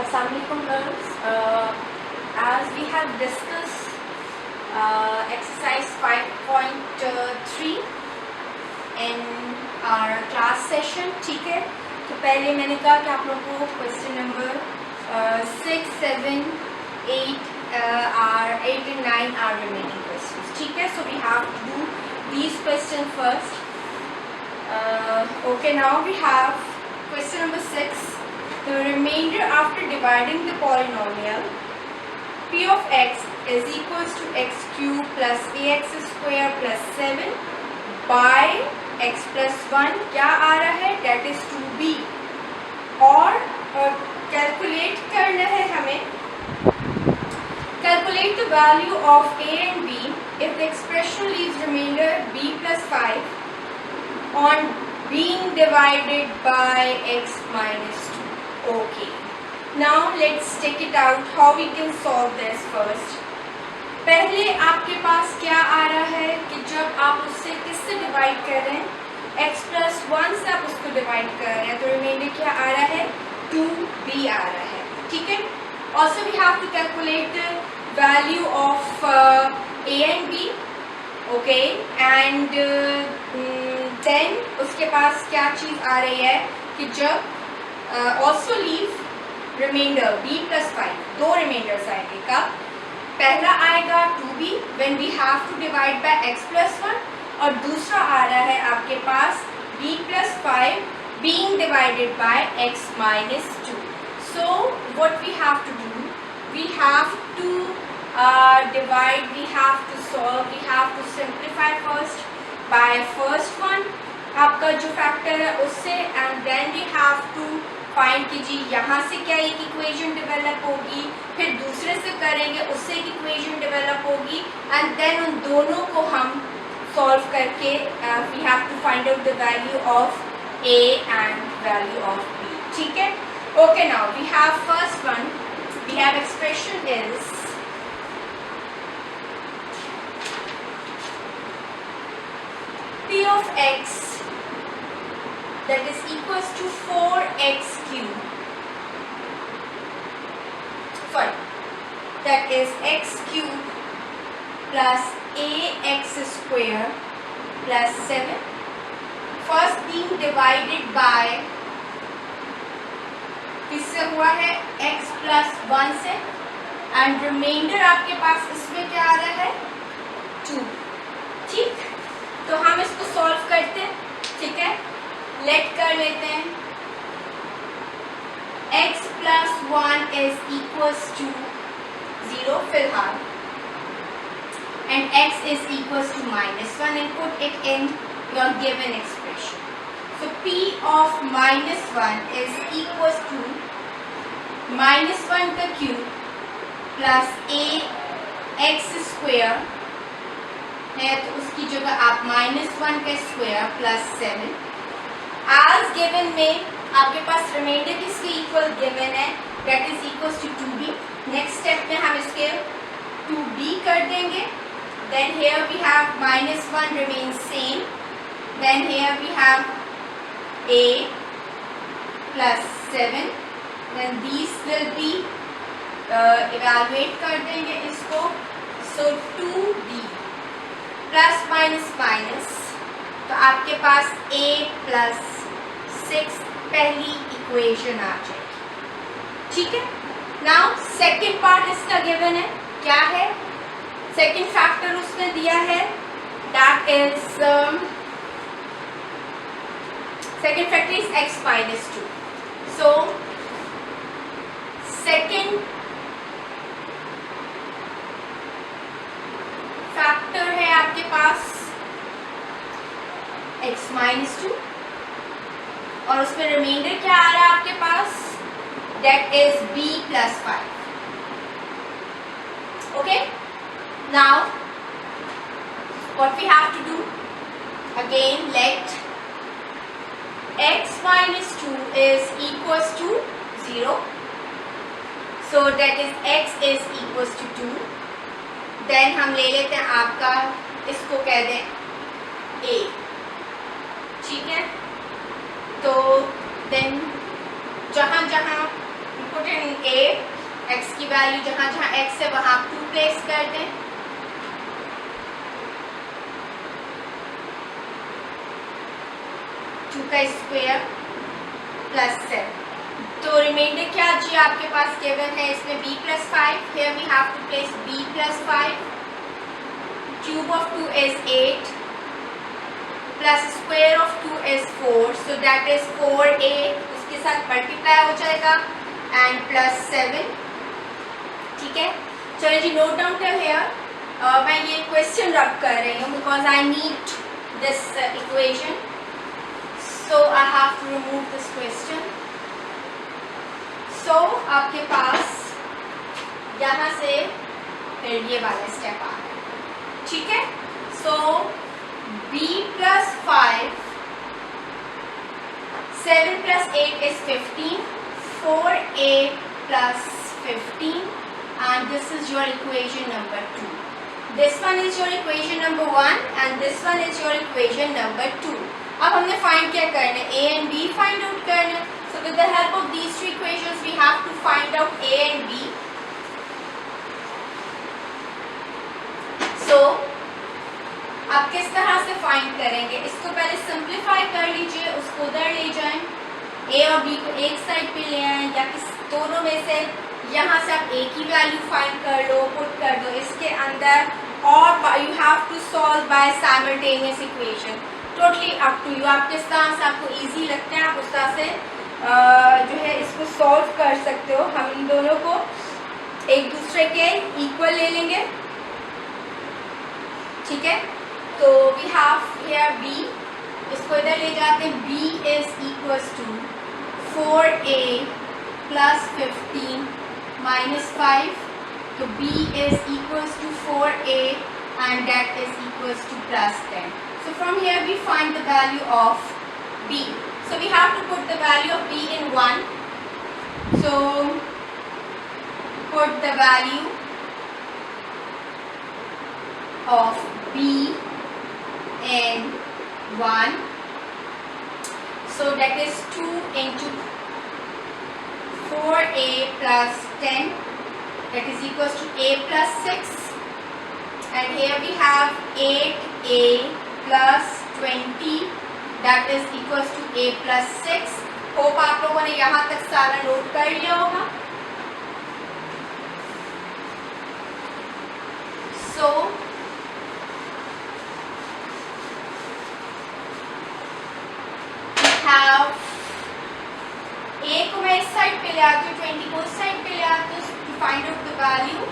Assalamualaikum girls. As we have discussed exercise 5.3 in our class session, ठीक है. तो पहले मैंने कहा कि आप लोगों को question number 6, 7, 8 and 9 are remaining questions, ठीक है. So we have to do these questions first. Okay, now we have question number 6. The remainder after dividing the polynomial p of x is equals to x cube plus ax square plus 7 by x plus 1 क्या आ रहा है, that is 2b. और calculate करना है हमें, calculate the value of a and b if the expression leaves remainder b plus 5 on being divided by x minus 2. Okay, now let's take it out how we can solve this first. पहले आपके पास क्या आ रहा है कि जब आप उससे किससे डिवाइड कर रहे हैं, x plus 1 से आप उसको डिवाइड कर रहे हैं, तो रिमेंडर क्या आ रहा है, 2b आ रहा है, ठीक है. Also we have to calculate the value of a and b, okay, and then उसके पास क्या चीज़ आ रही है कि जब also leave remainder b plus 5, दो रिमाइंडर्स आएंगे. कब? पहला आएगा 2b when we have to divide by x plus 1, और दूसरा आ रहा है आपके पास b plus 5 being divided by x minus 2. So what we have to do, we have to divide, we have to solve, we have to simplify first by first one आपका जो factor है उससे, and then we have to find कीजिए यहाँ से क्या एक equation develop होगी, फिर दूसरे से करेंगे उससे एक इक्वेशन डेवलप होगी, एंड देन उन दोनों को हम सॉल्व करके we have to find out the value of a and value of b, ठीक है. Okay, now we have first one, we have expression is p of x that is equals to 4x cube, sorry, that is x cube plus ax square plus 7, first being divided by किससे हुआ है, x plus 1 से, and remainder आपके पास इसमें क्या आ रहा है, 2, ठीक. तो हम इसको सॉल्व करते हैं, ठीक है. लेट कर लेते हैं, x plus 1 is equals to 0 फिलहाल, and x is equals to minus 1, and put it in your given expression. So p of minus 1 is equals to minus 1 का cube plus a x square है, तो उसकी जगह आप -1 का square plus 7 as given में आपके पास रिमाइंडर किसके इक्वल गिवन है, that is equals to 2b. Next step में हम इसके 2b कर देंगे, then here we have -1 remains same, then here we have a plus 7, then these will be evaluate कर देंगे इसको. सो 2b प्लस माइनस माइनस, तो आपके पास a प्लस 6 पहली इक्वेशन आ जाएगी, ठीक है. नाउ सेकेंड पार्ट इसका गिवन है, क्या है, सेकेंड फैक्टर उसने दिया है, that is second factor is x minus 2. So second factor है आपके पास x माइनस 2, और उसमें रिमाइंडर क्या आ रहा है आपके पास, that is b plus 5. Okay, now what we have to do, again let x minus 2 is equals to 0, so that is x is equals to 2. Then हम ले लेते हैं आपका, इसको कह दें a, ठीक है. तो देन जहाँ जहाँ पुट इन a, x की वैल्यू जहाँ जहाँ x है वहाँ आप 2 प्लेस कर दें। टू का स्क्वायर प्लस 7, तो रिमाइंडर क्या जी आपके पास गिवन है इसमें b plus 5, here we have to place b plus 5, cube of 2 is 8 plus square of 2 is 4, so that is 4a, उसके साथ मल्टीप्लाई हो जाएगा and plus 7। ठीक है, चलिए जी नोट डाउन कर हियर। मैं ये क्वेश्चन रब कर रही हूँ because I need this equation, so I have to remove this question. So आपके पास यहाँ से फिर ये वाला स्टेप आ रहा है। ठीक है, सो b plus 5, 7 plus 8 is 15, 4a plus 15, and this is your equation number 2. This one is your equation number 1 and this one is your equation number 2. अब हमने फाइंड क्या करना है, a and b find out करना है। So with the help of these two equations we have to find out a and b. So आप किस तरह से फाइंड करेंगे, इसको पहले सिंप्लीफाई कर लीजिए, उसको उधर ले जाएं, a और b को एक साइड पे ले आएं या किस दोनों में से यहाँ से आप a की वैल्यू फाइंड कर लो, पुट कर दो इसके अंदर, और you have to solve by simultaneous equation, totally up to you. आप किस तरह से आपको इजी लगता है आप उस तरह से जो है इसको सॉल्व कर सकते हो। हम इन दोनों को एक दूसरे के इक्वल ले लेंगे। ठीक है, तो वी हैव हियर b, इसको इधर ले जाते हैं, b is equals to 4a plus 15 minus 5, तो b is equals to 4a and that is equals to plus 10. So from here we find the value of b. So we have to put the value of b in 1. So put the value of b in 1. So that is 2 into 4a plus 10, that is equals to a plus 6, and here we have 8a plus 20, that is equals to a plus 6. Hope आप लोगों ने यहाँ तक सारा note कर लिया होगा। So we have a को मैं इस साइड पे ले आती हूँ, 20 को इस साइड पे ले आती हूँ, to find out the value.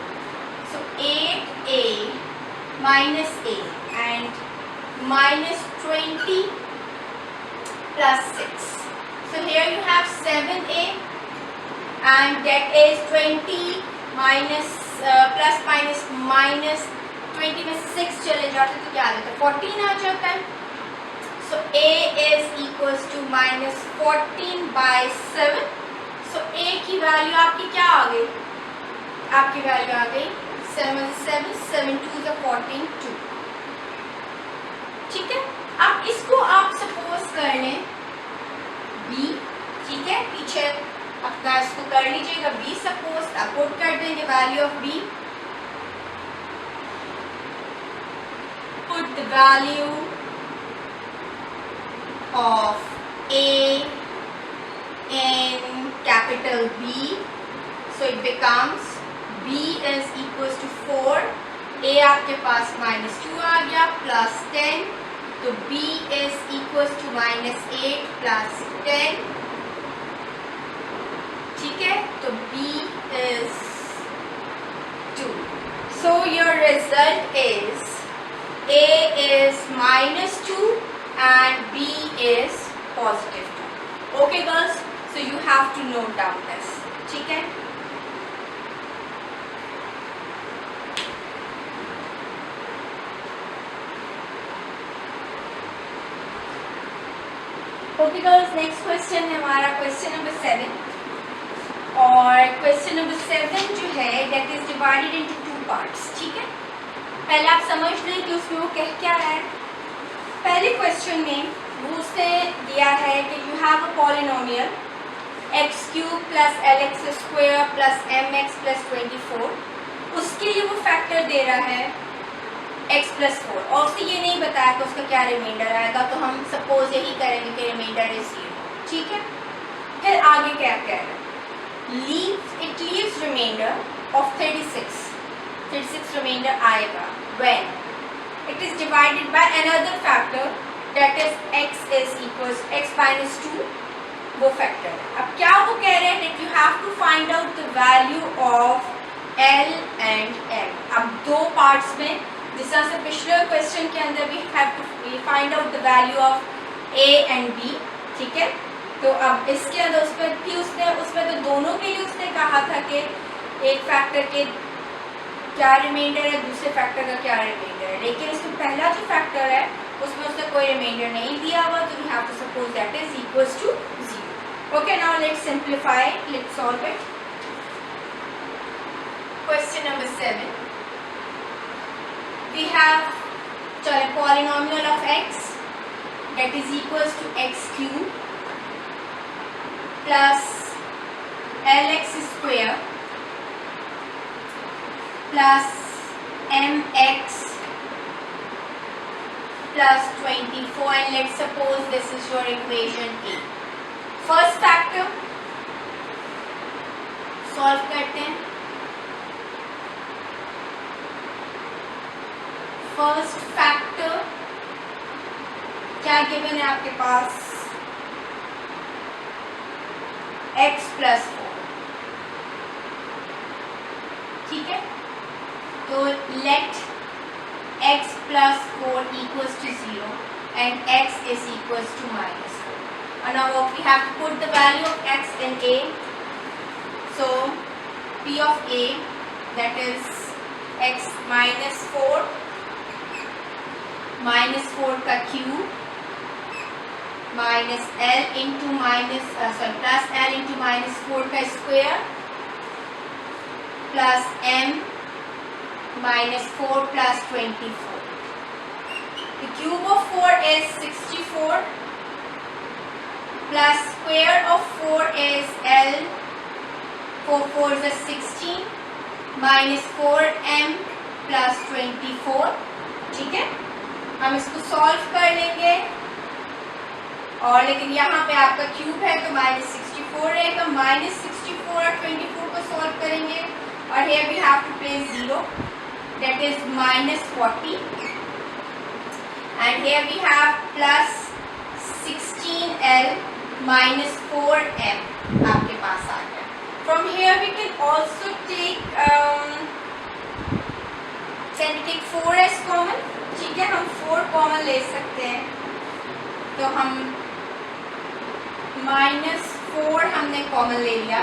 So 8a minus a and minus 20 plus 6. So here you have 7a and that is 20 minus plus minus minus 20 में 6 चले जाते तो क्या आ जाता है, 14 आ जाता है। So a is equals to minus 14 by 7. So a की वैल्यू आपकी क्या आ गई, आपकी वैल्यू आ गई 7 7 7 2 the 14 2। ठीक है, अब इसको आप सपोज कर लें b, ठीक है, पीछे अपना इसको कर लीजिएगा b, सपोज आप पुट कर देंगे value of b, put the value of a in capital B, so it becomes b is equals to 4, a आपके पास -2 आ गया प्लस 10, तो b is equals to -8 plus 10। ठीक है, तो b is 2. So your result is a is -2 and b is +2. Okay girls, so you have to note down this. ठीक है, okay girls, next question है हमारा क्वेश्चन नंबर 7, और question number 7 जो है that is divided into 2 parts. ठीक है, पहले आप समझ लें कि उसमें वो कह क्या रहा है। पहले क्वेश्चन में वो उसने दिया है कि you have a polynomial x cube plus l x square plus m x plus 24, उसके लिए वो फैक्टर दे रहा है x प्लस 4 और उससे ये नहीं बताया कि उसका क्या रिमाइंडर आएगा, तो हम सपोज यही करेंगे कि रिमाइंडर इज 0, ठीक है। फिर आगे क्या कह रहा है, it leaves remainder of 36 remainder आएगा when it is divided by another factor that is x is equals x minus 2, वो फैक्टर है। अब क्या वो कह रहे हैं that you have to find out the value of L and M। अब दो पार्ट्स में, जिस तरह से पिछले क्वेश्चन के अंदर we have to find out the value of A and B, ठीक है। तो अब इसके अंदर उसमें तो दोनों के लिए उसने कहा था कि एक फैक्टर के क्या रिमाइंडर है, दूसरे फैक्टर का क्या रिमाइंडर है, लेकिन उसमें पहला जो फैक्टर है उसमें उसने कोई रिमाइंडर नहीं दिया हुआ, तो we have to suppose that is equals to 0। Okay, now let's simplify, let's solve it. Question number 7. We have a polynomial of x that is equals to x cube plus lx square plus mx plus 24, and let's suppose this is your equation A. First factor solve करते हैं। First factor क्या given है आपके पास, x plus 4, ठीक है। तो let x plus 4 equals to 0 and x is equals to minus 4. And now we have to put the value of x in A. So P of A, that is x minus 4 minus 4 का cube minus l into plus l into minus 4 का square plus m minus 4 plus 24। The cube of 4 is 64 plus square of 4 is L, 4 is 16 minus 4m plus 24, ठीक है। हम इसको solve कर लेंगे, और लेकिन यहाँ पे आपका क्यूब है तो माइनस 64 रहेगा, माइनस 64 और 24 को सॉल्व करेंगे, और here we have to place 0, that is minus 40, and here we have plus 16L minus 4M आपके पास आ गया। From here we can also take 4 as common, ठीक है। हम 4 कॉमन ले सकते हैं, तो हम माइनस 4 हमने कॉमन ले लिया,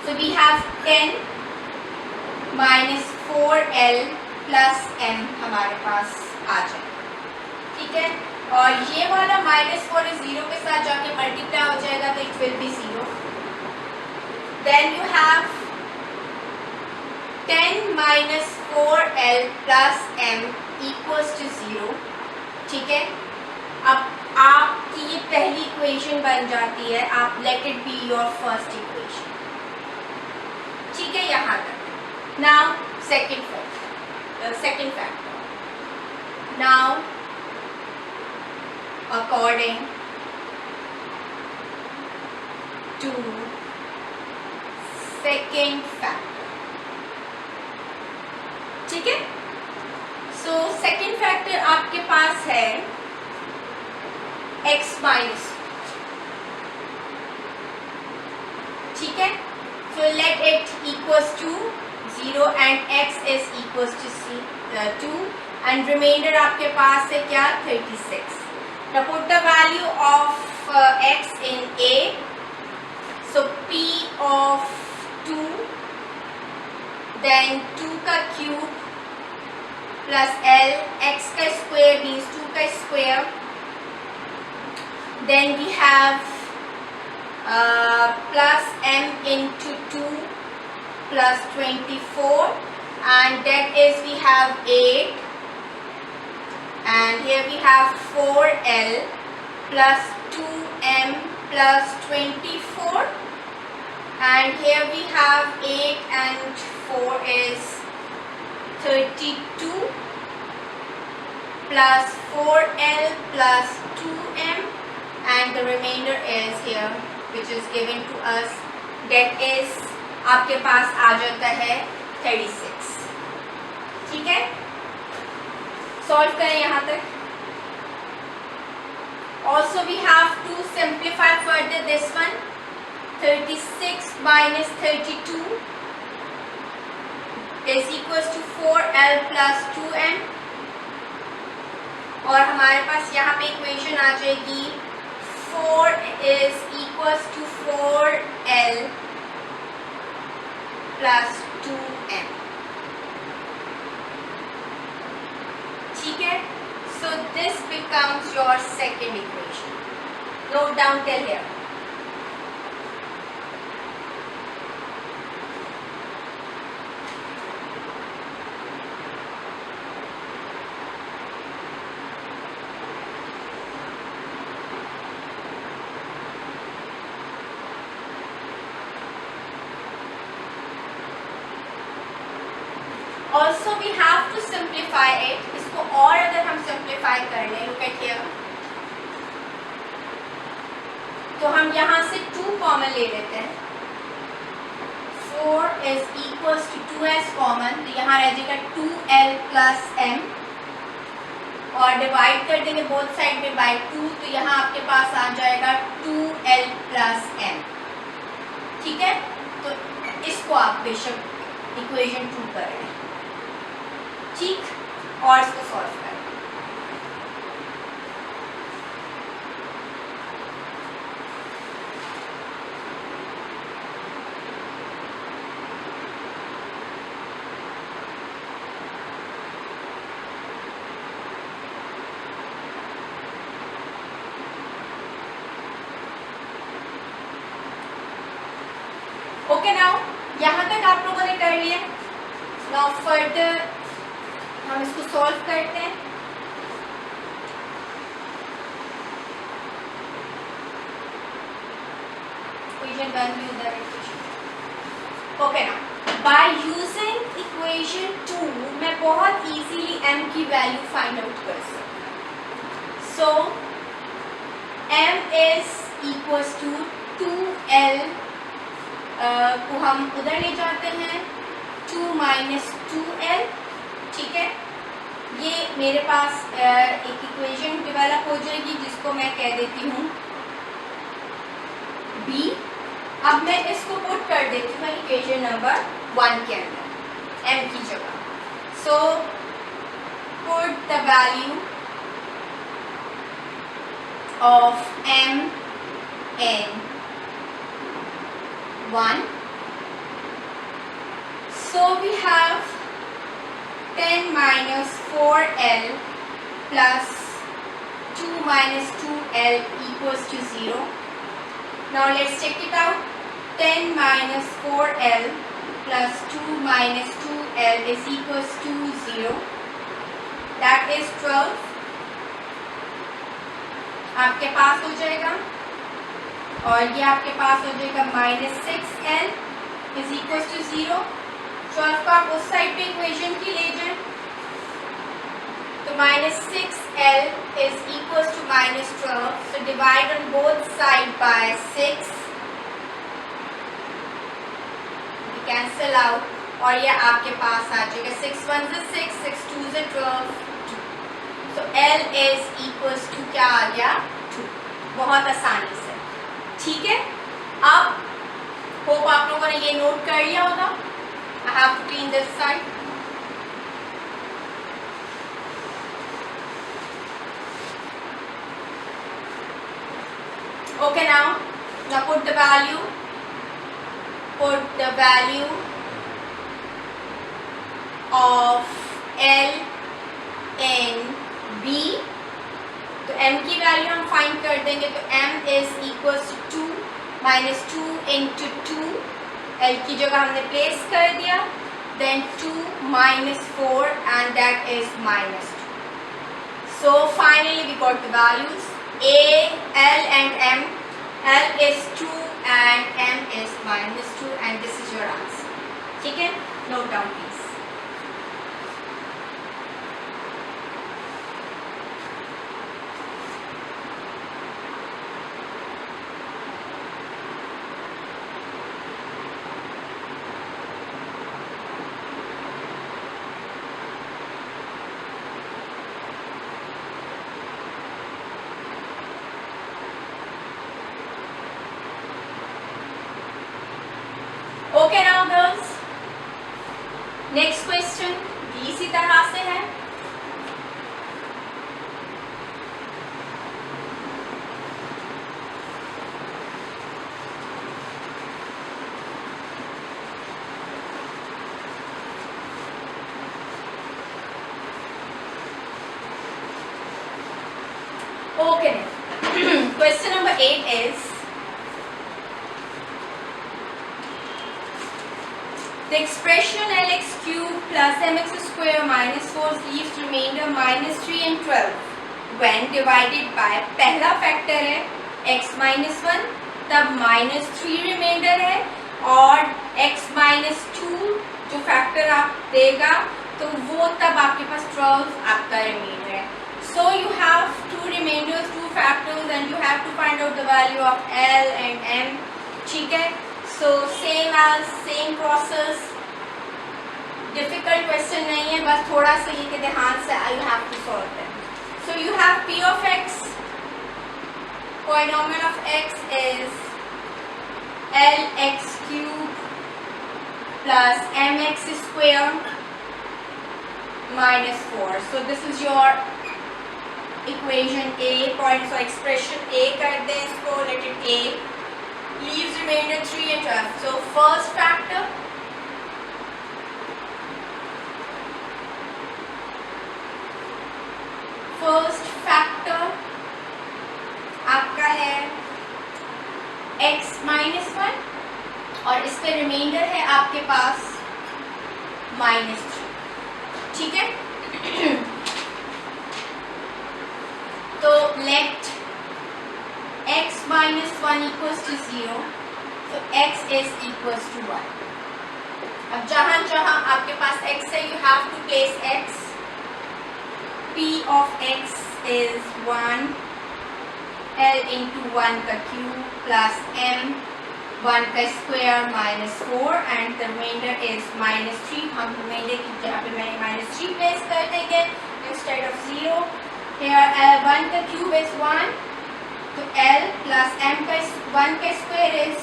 so we have 10 minus 4L plus M हमारे पास आ जाए, ठीक है। और ये वाला माइनस 4 इस 0 के साथ जाके मल्टीप्लाई हो जाएगा, तो it will be 0। Then you have 10 minus 4L plus M equals to 0, ठीक है। अब आपकी ये पहली इक्वेशन बन जाती है, आप let it be your first equation, ठीक है, यहाँ तक। Now second factor. Now according to second factor, ठीक है। सो सेकेंड फैक्टर आपके पास है x माइनस, ठीक है। So let it equals to 0 and x is equals to 2, and remainder आपके पास है क्या, 36। Now put the value of x in A, सो P of 2, then 2 का क्यूब प्लस L, x का स्क्वायर मीन्स 2 का square, then we have plus m into 2 plus 24, and that is we have 8, and here we have 4L plus 2m plus 24, and here we have 8 and 4 is 32 plus 4L plus 2M, and the remainder is here which is given to us, that is आपके पास आ जाता है 36. ठीक है, solve करें यहाँ तक. Also we have to simplify further this one. 36 minus 32 is equals to 4L plus 2M, और हमारे पास यहाँ पे इक्वेशन आ जाएगी 4 is equals to 4L plus 2M. ठीक है, so this becomes your second equation. Note down till here. Also we have to simplify it. इसको और अगर हम simplify कर लें, look at here, तो हम यहाँ से 2 कॉमन ले लेते हैं. 4 is equals to 2s common, तो यहाँ रह जाएगा 2L plus M, और डिवाइड कर देंगे बोथ साइड में बाय 2, तो यहाँ आपके पास आ जाएगा 2L plus M. ठीक है, तो इसको आप बेशक इक्वेशन 2 कर रहे हैं. ठीक, और इसको सॉल्व करें. ओके, नाउ यहाँ तक आप लोगों ने कर लिया. नाउ फर्दर हम इसको सॉल्व करते हैं. इक्वेशन 1 भी उधर इक्वेशन. ओके, ना बाय यूजिंग इक्वेशन 2 मैं बहुत इजीली m की वैल्यू फाइंड आउट कर सकता हूँ. So m is equals to 2L को हम उधर ले जाते हैं, 2 minus 2L. ठीक है, ये मेरे पास एक इक्वेशन डेवलप हो जाएगी जिसको मैं कह देती हूँ B. अब मैं इसको पुट कर देती हूँ इक्वेशन नंबर 1 के अंदर m की जगह. So put the value of m in 1. So we have 10 minus 4L plus 2 minus 2L equals to 0. Now let's check it out. 10 minus 4L plus 2 minus 2L is equals to 0. That is 12. आपके पास हो जाएगा, और ये आपके पास हो जाएगा minus 6L is equals to 0. 12 को आप उस साइड पे इक्वेशन की ले जाएं, तो minus 6L is equals to minus 12. So divide on both sides by 6. We cancel out, और ये आपके पास आ जाएगा 6 1 is 6, 6 2 is 12, 2. So L is equals to क्या आ गया 2. बहुत आसानी से. ठीक है, अब होप आप लोगों ने ये नोट कर लिया होगा. I have to clean this side. Okay, now put the value. Put the value of L in B. तो m की वैल्यू हम फाइंड कर देंगे, तो m is equals to 2 minus 2 into 2. L की जगह हमने प्लेस कर दिया, then 2 minus 4 and that is minus 2. So finally we got the values. A, L and M L is 2 and M is -2 and this is your answer. ठीक है, note down please. Okay now girls, next question भी इसी तरह से है. Okay, question number 8 is the expression Lx cube plus mx square minus 4 leaves remainder -3 and 12 when divided by पहला factor है x minus 1, तब -3 रिमाइंडर है और x minus 2 जो फैक्टर आप देगा तो वो तब आपके पास 12 आपका रिमाइंडर है. So you have two remainders, two factors and you have to find out the value of L and M. ठीक है, so same process. Difficult question नहीं है, बस थोड़ा सा ये के ध्यान से you have to solve them. So you have P of x, polynomial of x is Lx cube plus mx square minus 4. So this is your equation A, point so expression A कर दें इसको, let it A, leaves remainder 3 and 12. So first factor आपका है x minus 1 और इस पे reminder है आपके पास -3. ठीक है, तो let x minus 1 equals to 0, so x is equals to 1. अब जहाँ जहाँ आपके पास x है you have to place x. P of x is 1 L into 1 का cube plus M 1 का square minus 4 and the remainder is -3. हम remainder की जगह पे मैंने -3 place कर देंगे instead of 0. Here L1 का cube is 1, तो L plus M का 1 का square is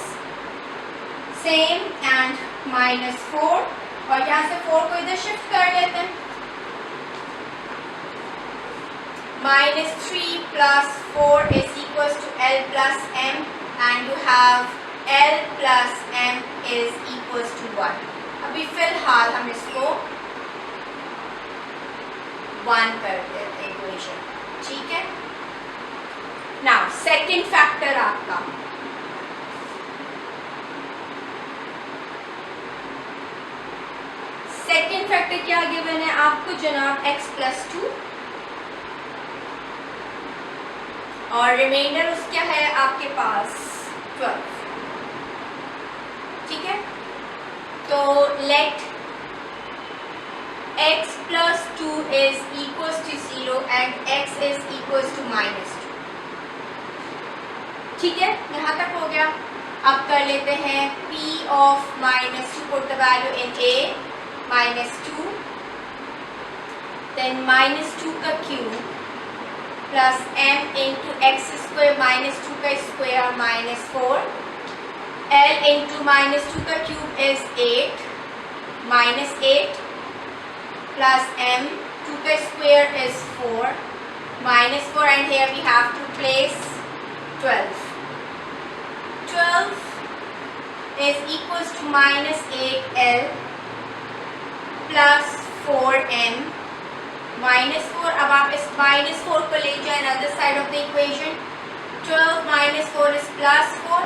same and -4 और यहाँ से 4 को इधर shift कर लेते हैं. -3 plus 4 is equals to L plus M and you have L plus M is equals to 1. अभी फिलहाल हम इसको 1 कर देते हैं इक्वेशन. ठीक है, now second factor आपका second factor क्या गिवन है आपको जनाब x plus 2 और रिमाइंडर उसका है आपके पास 12. ठीक है, तो let x plus 2 is equals to 0 and x is equals to -2. ठीक है, यहाँ तक हो गया. अब कर लेते हैं P of -2, put the value in A, -2, then -2 का cube plus m into x square minus 2 का square minus 4. L into -2 का cube is 8 minus 8 plus m 2 का square is 4 minus 4 and here we have to place 12. 12 is equals to -8L plus 4m -4. अब आप इस -4 को ले जाए other side of the equation. 12 minus 4 is plus 4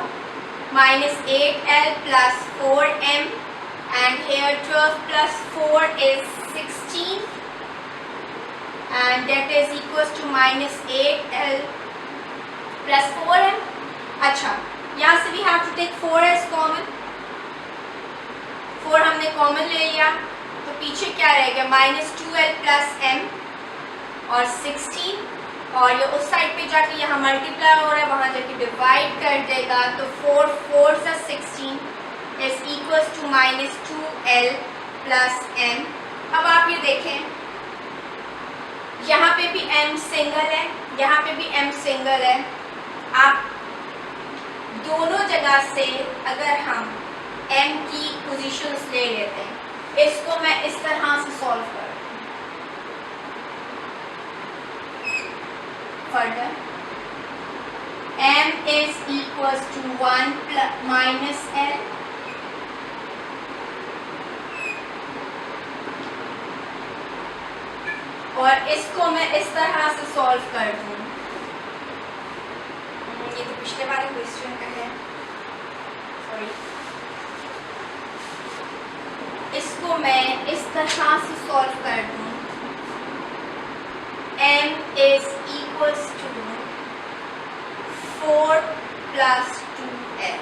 minus 8L plus 4m and here 12 plus 4 is 16 and that is equals to -8L plus 4m. अच्छा, यहाँ से we have to take 4 as common. 4 हमने कॉमन ले लिया तो पीछे क्या रहेगा, -2l प्लस m और 16, और ये उस साइड पे जाके यहाँ मल्टीप्लाई हो रहा है, वहाँ जाके डिवाइड कर देगा तो 4 4 + 16 is equals to -2l plus m। अब आप ये देखें, यहाँ पे भी m सिंगल है, यहाँ पे भी m सिंगल है। आप दोनों जगह से अगर हम m की पोजीशंस ले लेते हैं, इसको मैं इस तरह से सॉल्व कर further, m is equals to 1 minus l, और इसको मैं इस तरह से सॉल्व कर दूं। ये तो पिछले वाले क्वेश्चन का है, सॉरी। इसको मैं इस तरह से सॉल्व कर दूं, m is equals to 4 + 2l।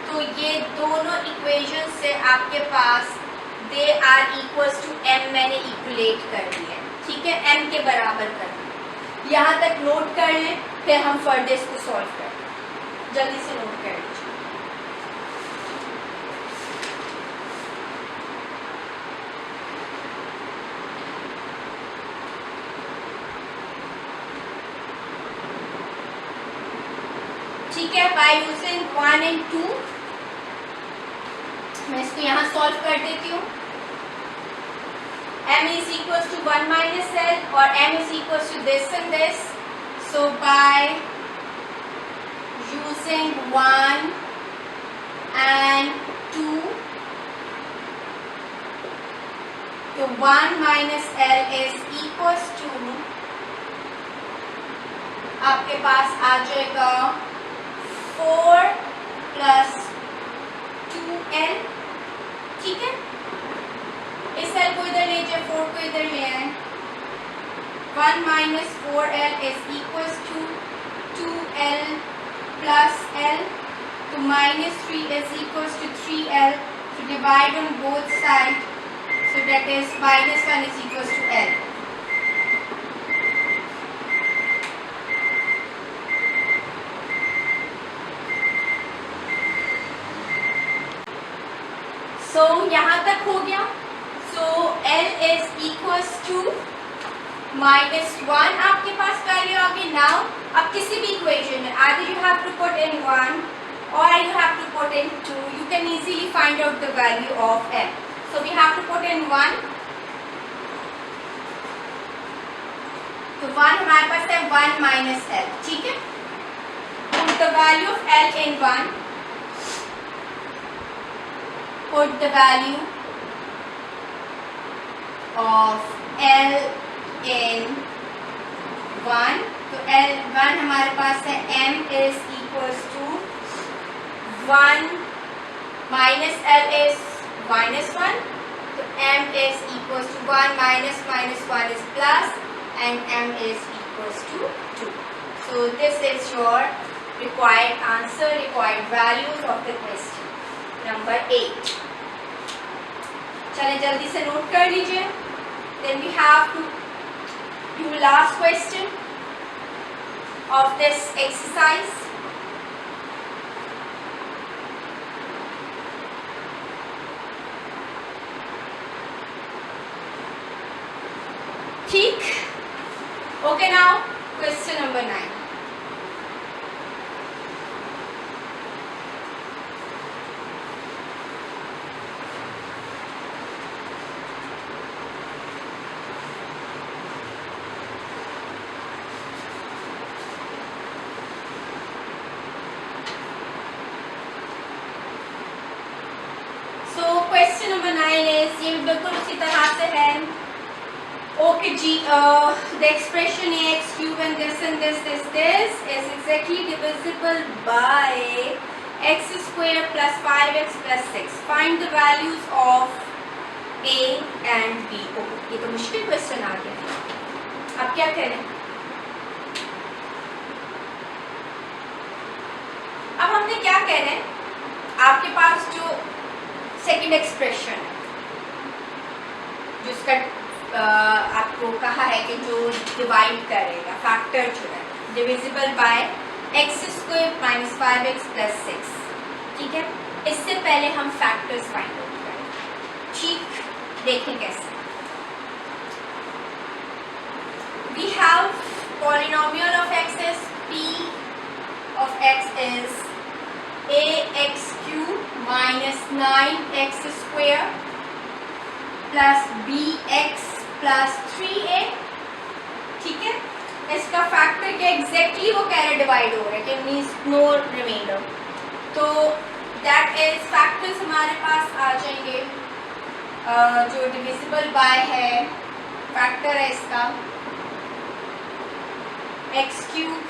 तो ये दोनों इक्वेशन से आपके पास they are equals to m मैंने इक्वलेट कर दिया, ठीक है, m के बराबर कर दिया। यहाँ तक नोट कर लें, फिर हम फर्दर इसको सॉल्व करें। जल्दी से नोट कर लीजिए। ठीक है, बाय यूजिंग 1 and 2 मैं इसको यहाँ सॉल्व कर देती हूँ। m is equals to 1 minus l और m is equals to this and this. So by using 1 and 2, तो 1 minus l is equals to, आपके पास आ जाएगा 4 + 2l, ठीक है। इस l को इधर ले जाए, 4 को इधर ले आए, 1 - 4l is equals to 2l plus l, तो -3 इज इक्वल्स टू 3l, तो divide on both side, so that is -1 is equals to l. So यहाँ तक हो गया। So l is equals to -1 आपके पास वैल्यू आ गई। नाउ अब किसी भी इक्वेशन में either you have to put in 1 or you have to put in 2, you can easily find out the value of m. So we have to put in 1, तो 1 हमारे पास है 1 minus l, ठीक है। Put the value of l in 1, put the value of l in 1, तो l1 हमारे पास है m is equals to 1 minus l is -1, तो m is equals to 1 minus -1 is plus, and m is equals to 2. So this is your required answer, required values of the question number 8. चलें जल्दी से note कर लीजिए। Then we have to do last question of this exercise. ठीक, okay, now question number 9. Question number 9 is, ये बिल्कुल उसी तरह से है। ओके जी, the expression ax cube and this is exactly divisible by x square plus 5x plus 6. Find the values of a and b. ये तो मुश्किल क्वेश्चन आ गया। अब क्या करें? अपने क्या कह रहे हैं, आपके पास जो सेकंड एक्सप्रेशन है जिसका आपको कहा है कि जो डिवाइड करेगा फैक्टर जो है divisible by x square minus 5x plus 6, ठीक है। इससे पहले हम फैक्टर्स फाइंड आउट करें, ठीक, देखें कैसे। We have polynomial of x is p of x is ax cube minus 9x square plus bx plus 3a, ठीक है। इसका फैक्टर क्या एग्जैक्टली वो कह रहे डिवाइड हो रहा है कि मीन्स नो रिमाइंडर, तो दैट इज फैक्टर्स हमारे पास आ जाएंगे जो डिविजिबल बाय है, फैक्टर है इसका x cube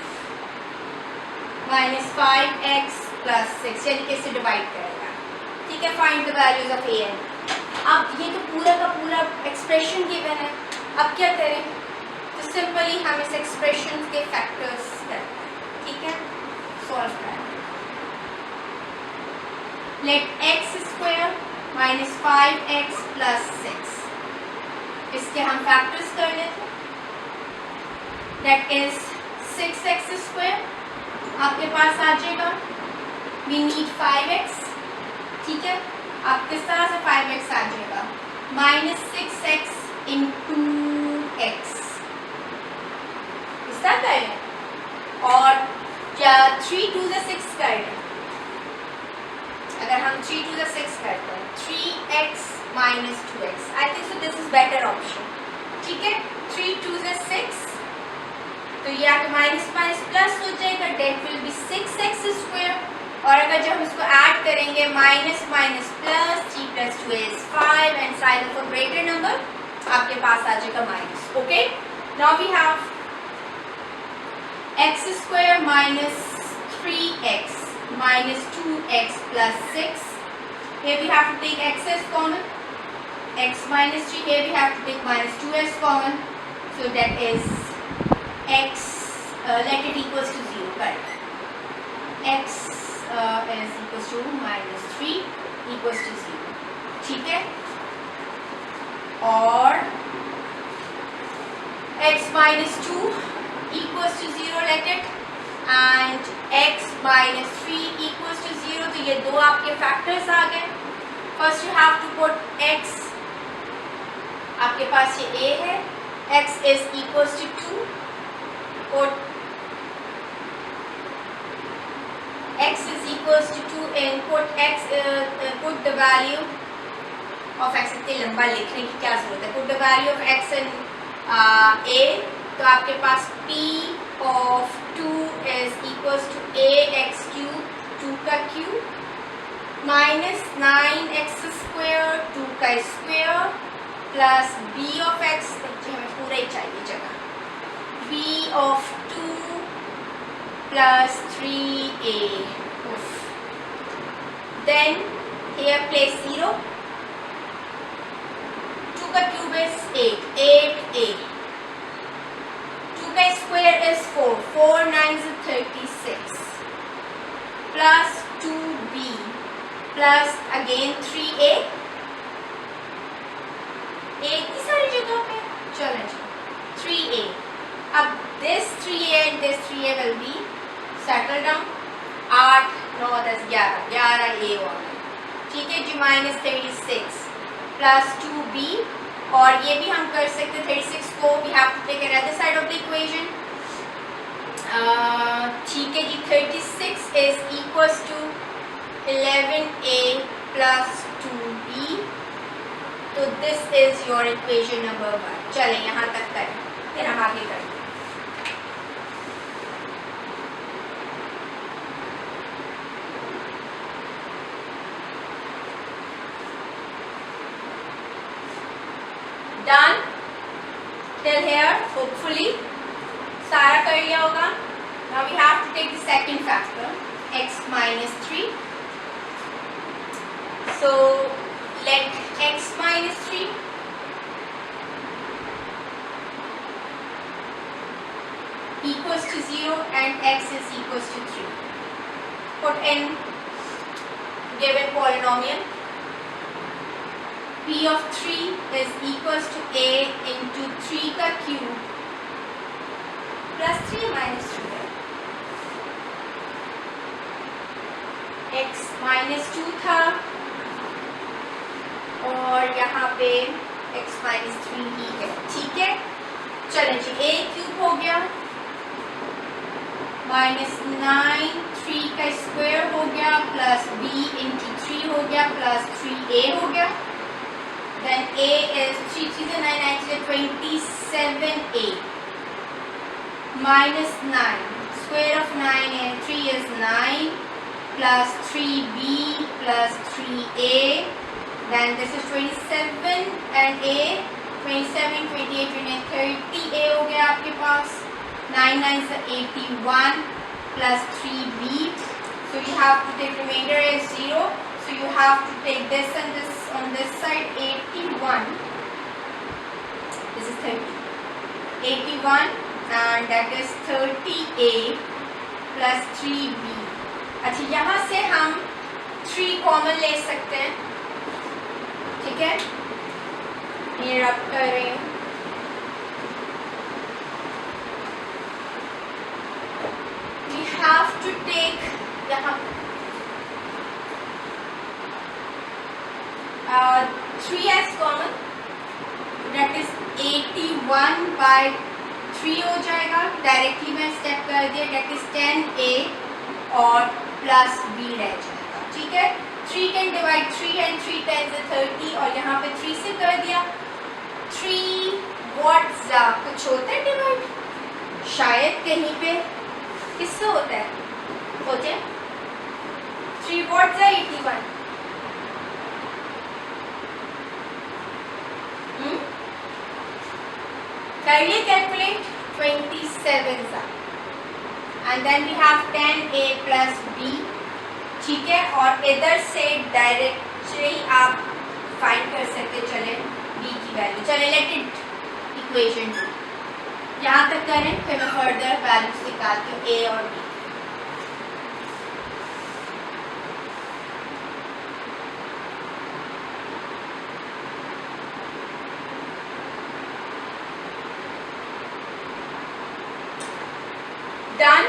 minus 5x plus 6, यानी कि इसे डिवाइड करेगा, ठीक है। Find the values of a and. अब ये तो पूरा का पूरा एक्सप्रेशन गिवन है, अब क्या करें, तो सिंपली हम इस एक्सप्रेशन के फैक्टर्स करते हैं, ठीक है, सॉल्व करें। Let x square minus 5x plus 6, इसके हम फैक्टर्स कर लेते हैं, दैट इज 6x स्क्वायर आपके पास आ जाएगा, वी नीड 5x, ठीक है, आप किस तरह से 5x आ जाएगा, माइनस 6x इंटू एक्स, इस तरह करें, और क्या 3 2 6 करें, अगर हम 3 2 6 करते हैं 3x minus 2x, I think so this is better option, ठीक है। 3 2 6, तो ये आपके माइनस माइनस प्लस हो जाएगा, date will be 6x square, और अगर जब हम इसको ऐड करेंगे minus minus plus 3 plus 2 is 5 and sign of a greater number आपके पास आ जाएगा minus, okay. Now we have x square minus 3x minus 2x plus 6, here we have to take x as common, x minus 3, here we have to take minus 2 as common, so that is x, let it equals to 0, correct, x is equals to minus 3 equals to 0, ठीक है, और x minus 2 equals to 0, let it, and x minus 3 equals to 0, तो ये दो आपके factors आ गए। First you have to put x, आपके पास ये a है, x is equals to 2, put x is equals to 2 and put x, put the value of x, इतनी लंबा लिखने की क्या जरूरत है, put the value of x in a, तो आपके पास p of 2 is equals to ax cube, 2 का क्यूब, माइनस 9x स्क्वायर, 2 का square, plus b of x, हमें पूरा ही चाहिए जगह, b of 2 plus 3a, then here place 0, 2 का क्यूब is 8a, का square is 4, 4 9 36, plus 2b plus again 3a, एक ही सारी जगह पे, चलें 3a, अब this 3a and this 3a will be settled down, 8 9 10 11 11a हो गए, ठीक है जी, माइनस 36 प्लस 2b, और ये भी हम कर सकते हैं 36 को we have to take another side of the equation, ठीक है जी, 36 is equals to 11a plus 2b, तो this is your equation number 1। चलें यहाँ तक करें, फिर हम आगे करते हैं। Done till here, hopefully सारा कर लिया होगा। Now we have to take the second factor, x minus 3. So let x minus 3 equals to 0 and x is equals to 3. put in given polynomial. P of 3 is equals to a into 3 का cube plus 3 minus 2 है. x minus 2 था और यहाँ पे x minus 3 ही है. ठीक है, चलें जी. a क्यूब हो गया minus 9 3 का स्क्वायर हो गया प्लस b इंटू 3 हो गया प्लस 3a हो गया. Then a is 3 3 9 9 27a minus 9 square of 9 and 3 is 9 plus 3b plus 3a. Then this is 27 and a 27 28 29 30a हो गया आपके पास. 9 9 से 81 plus 3b. So you have to take remainder as 0. So you have to take this and this on this side. 81. This is 30. 81 and that is 30a plus 3b. अच्छा, यहाँ से हम 3 common ले सकते हैं. ठीक है, ये रब कर रहे हैं. We have to take यहाँ 3 as common. That is 81 by 3 हो जाएगा. डायरेक्टली मैं स्टेप कर दिया. That is 10a और प्लस b रह जाएगा. ठीक है, 3 can divide 3 and 3 times 30 और यहाँ पे 3 से कर दिया. 3 what जा कुछ होता है डिवाइड? शायद कहीं पे किससे होता है? सोचे 3 what जा 81. करिए कैलकुलेट. 27 जा and then we have 10a plus b. ठीक है, और इधर से डायरेक्टली आप फाइंड कर सकते. चले b की वैल्यू. चले लेट इट इक्वेशन 2 यहाँ तक करें, फिर मैं फर्दर वैल्यूज निकालती हूँ a और b. Done.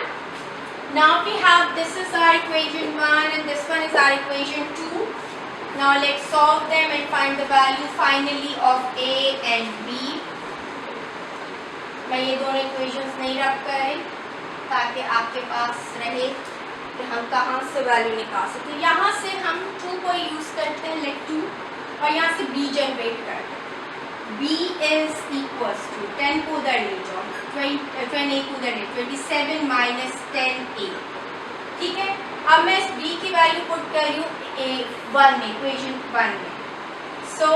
Now we have this is our equation 1 and this one is our equation 2. Now let's solve them and find the value finally of a and b. मैं ये दोनों equations नहीं रख कर रही ताकि आपके पास रहे कि हम कहाँ से वैल्यू निकाल सकते हैं. यहाँ से हम 2 को यूज करते हैं, लेट 2, और यहाँ से b जनरेट करते हैं. b is equals to 10 को उधर ले जाओ, 20 को उधर ले, 27 minus 10a. ठीक है, अब मैं इस b की वैल्यू पुट कर रही हूँ a1 में, इक्वेशन 1 में. सो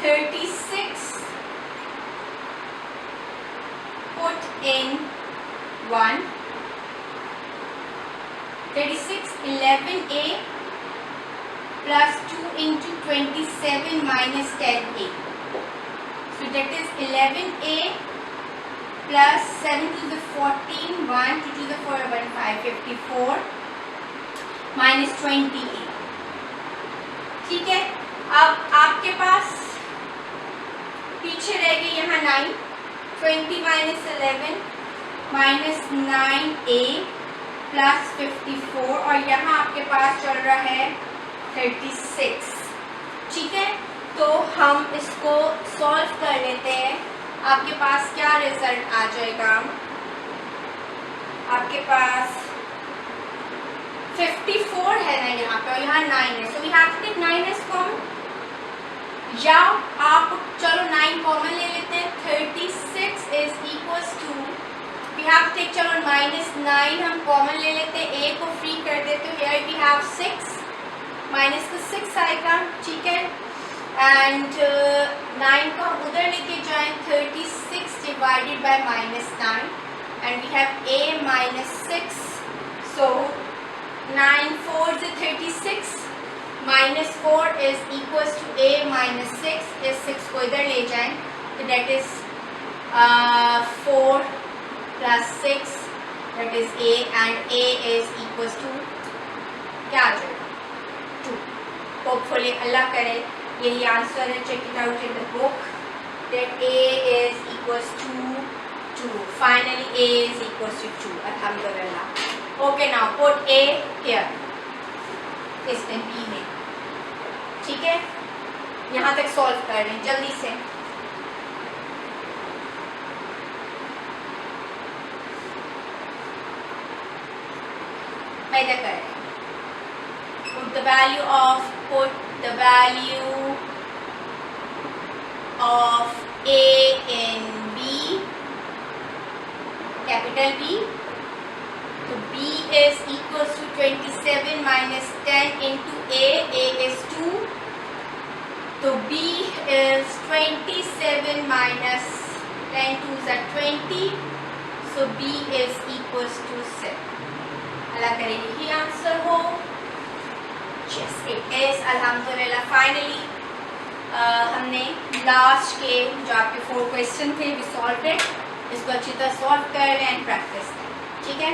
36 put in 1, 36 11a plus 2 into 27 minus 10a. So that is 11a plus 7 to the 14, 1 2 to the 4, 1 5, 54 minus 20a. ठीक है, अब आपके पास पीछे रह गई यहाँ 9, 20 minus 11 minus 9a plus 54 और यहाँ आपके पास चल रहा है 36. ठीक है, तो हम इसको सॉल्व कर लेते हैं. आपके पास क्या रिजल्ट आ जाएगा? आपके पास 54 है ना यहाँ पे और यहाँ 9 है. So we have to take 9 as common, या आप चलो 9 कॉमन ले लेते हैं. 36 is equals to we have to take, चलो -9 हम कॉमन ले लेते हैं. a को फ्री कर देते हैं. हियर वी हैव 6 माइनस का 6 आएगा. ठीक है, एंड 9 को उधर लेके जाएं. 36 divided by -9 and we have a -6. सो 9 4 is 36 minus 4 is equals to a minus 6. इस 6 को इधर ले जाएं तो that is 4 plus 6 that is a and a is equals to क्या आ जाएगा 2. होपफुली अल्लाह करे यही आंसर है. Check it out in the book that a is equals to 2. Finally a is equals to 2. Alhamdulillah. Okay, now put a here. इसमें b में. ठीक है, यहाँ तक सॉल्व कर रहे हैं जल्दी से. मैं इधर कर रहे हैं. Put the value of a in b, capital B. So b is equals to 27 minus 10 into a is 2. So b is 27 minus 10 2s are 20. So b is equals to 7. अल्लाह करे यही आंसर हो. Yes, it is. अल्हम्दुलिल्लाह. Finally हमने last के जो आपके 4 question थे we solve it. इसको अच्छी तरह सॉल्व कर रहे हैं एंड प्रैक्टिस करें. ठीक है.